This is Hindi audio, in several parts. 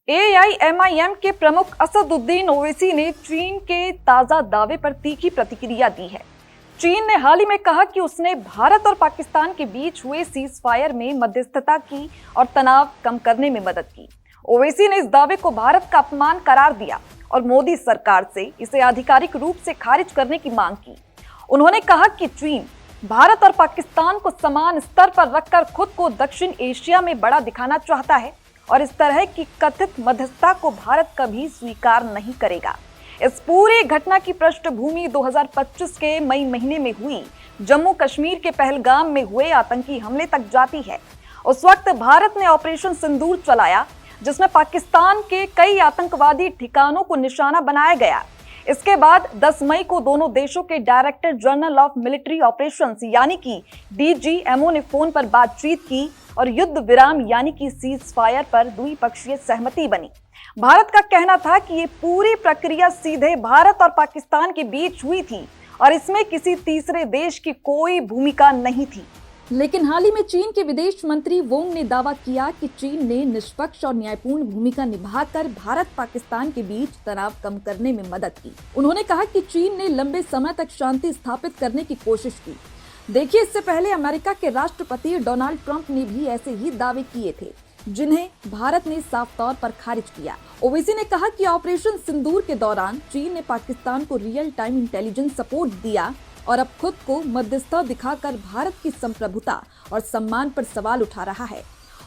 AIMIM के प्रमुख असदुद्दीन ओवैसी ने चीन के ताजा दावे पर तीखी प्रतिक्रिया दी है। चीन ने हाल ही में कहा कि उसने भारत और पाकिस्तान के बीच हुए सीज फायर में मध्यस्थता की और तनाव कम करने में मदद की। ओवैसी ने इस दावे को भारत का अपमान करार दिया और मोदी सरकार से इसे आधिकारिक रूप से खारिज करने की मांग की। उन्होंने कहा कि चीन भारत और पाकिस्तान को समान स्तर पर रखकर खुद को दक्षिण एशिया में बड़ा दिखाना चाहता है और इस तरह की कथित मध्यस्थता को भारत कभी स्वीकार नहीं करेगा। इस पूरी घटना की पृष्ठभूमि 2025 के मई महीने में हुई जम्मू कश्मीर के पहलगाम में हुए आतंकी हमले तक जाती है। उस वक्त भारत ने ऑपरेशन सिंदूर चलाया, जिसमें पाकिस्तान के कई आतंकवादी ठिकानों को निशाना बनाया गया। इसके बाद 10 मई को दोनों देशों के director general of military operations यानी कि DGMO ने फोन पर बातचीत की और युद्ध विराम यानी कि सीज फायर पर द्विपक्षीय सहमति बनी। भारत का कहना था कि ये पूरी प्रक्रिया सीधे भारत और पाकिस्तान के बीच हुई थी और इसमें किसी तीसरे देश की कोई भूमिका नहीं थी। लेकिन हाल ही में चीन के विदेश मंत्री वोंग ने दावा किया कि चीन ने निष्पक्ष और न्यायपूर्ण भूमिका निभाकर भारत पाकिस्तान के बीच तनाव कम करने में मदद की। उन्होंने कहा कि चीन ने लंबे समय तक शांति स्थापित करने की कोशिश की। देखिए, इससे पहले अमेरिका के राष्ट्रपति डोनाल्ड ट्रंप ने भी ऐसे ही दावे किए थे, जिन्हें भारत ने साफ तौर पर खारिज किया। ओवैसी ने कहा कि ऑपरेशन सिंदूर के दौरान चीन ने पाकिस्तान को रियल टाइम इंटेलिजेंस सपोर्ट दिया और अब खुद को मध्यस्थता दिखाकर भारत की संप्रभुता और सम्मान पर सवाल उठा रहा है।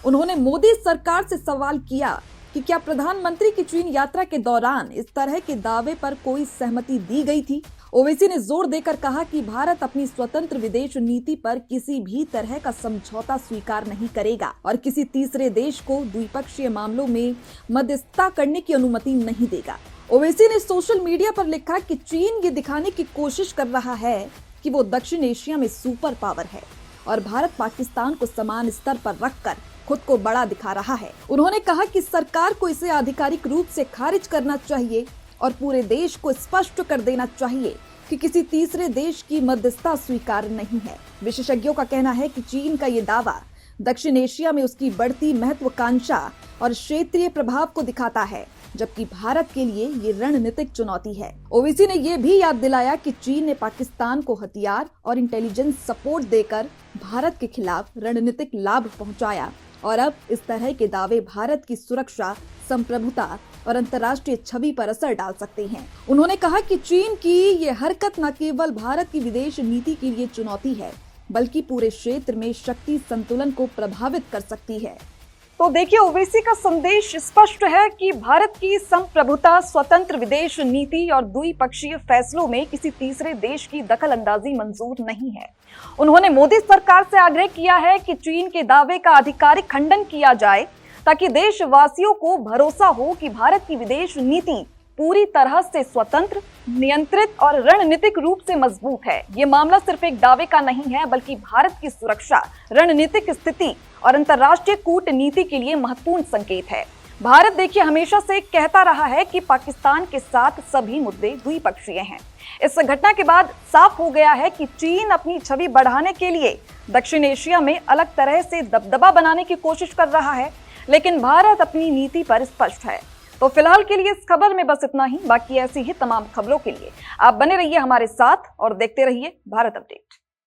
उन्होंने मोदी सरकार से सवाल किया कि क्या प्रधानमंत्री की चीन यात्रा के दौरान इस तरह के दावे पर कोई सहमति दी गई थी। ओवैसी ने जोर देकर कहा कि भारत अपनी स्वतंत्र विदेश नीति पर किसी भी तरह का समझौता स्वीकार नहीं करेगा और किसी तीसरे देश को द्विपक्षीय मामलों में मध्यस्थता करने की अनुमति नहीं देगा। ओवैसी ने सोशल मीडिया पर लिखा कि चीन ये दिखाने की कोशिश कर रहा है कि वो दक्षिण एशिया में सुपर पावर है और भारत पाकिस्तान को समान स्तर पर रखकर खुद को बड़ा दिखा रहा है। उन्होंने कहा कि सरकार को इसे आधिकारिक रूप से खारिज करना चाहिए और पूरे देश को स्पष्ट कर देना चाहिए कि किसी तीसरे देश की मध्यस्थता स्वीकार नहीं है। विशेषज्ञों का कहना है कि चीन का ये दावा दक्षिण एशिया में उसकी बढ़ती महत्वाकांक्षा और क्षेत्रीय प्रभाव को दिखाता है, जबकि भारत के लिए ये रणनीतिक चुनौती है। ओवैसी ने यह भी याद दिलाया कि चीन ने पाकिस्तान को हथियार और इंटेलिजेंस सपोर्ट देकर भारत के खिलाफ रणनीतिक लाभ पहुंचाया और अब इस तरह के दावे भारत की सुरक्षा, संप्रभुता और अंतर्राष्ट्रीय छवि पर असर डाल सकते हैं। उन्होंने कहा कि चीन की ये हरकत न केवल भारत की विदेश नीति के लिए चुनौती है, बल्कि पूरे क्षेत्र में शक्ति संतुलन को प्रभावित कर सकती है। तो देखिए, ओवैसी का संदेश स्पष्ट है कि भारत की संप्रभुता, स्वतंत्र विदेश नीति और द्विपक्षीय फैसलों में किसी तीसरे देश की दखल अंदाजी मंजूर नहीं है। उन्होंने मोदी सरकार से आग्रह किया है कि चीन के दावे का आधिकारिक खंडन किया जाए ताकि देशवासियों को भरोसा हो कि भारत की विदेश नीति पूरी तरह से स्वतंत्र, नियंत्रित और रणनीतिक रूप से मजबूत है। ये मामला सिर्फ एक दावे का नहीं है, बल्कि भारत की सुरक्षा, रणनीतिक स्थिति और अंतर्राष्ट्रीय कूटनीति के लिए महत्वपूर्ण संकेत है। भारत देखिए हमेशा से कहता रहा है कि पाकिस्तान के साथ सभी मुद्दे द्विपक्षीय हैं। इस घटना के बाद साफ हो गया है कि चीन अपनी छवि बढ़ाने के लिए दक्षिण एशिया में अलग तरह से दबदबा बनाने की कोशिश कर रहा है, लेकिन भारत अपनी नीति पर स्पष्ट है। तो फिलहाल के लिए इस खबर में बस इतना ही। बाकी ऐसी ही तमाम खबरों के लिए आप बने रहिए हमारे साथ और देखते रहिए भारत अपडेट।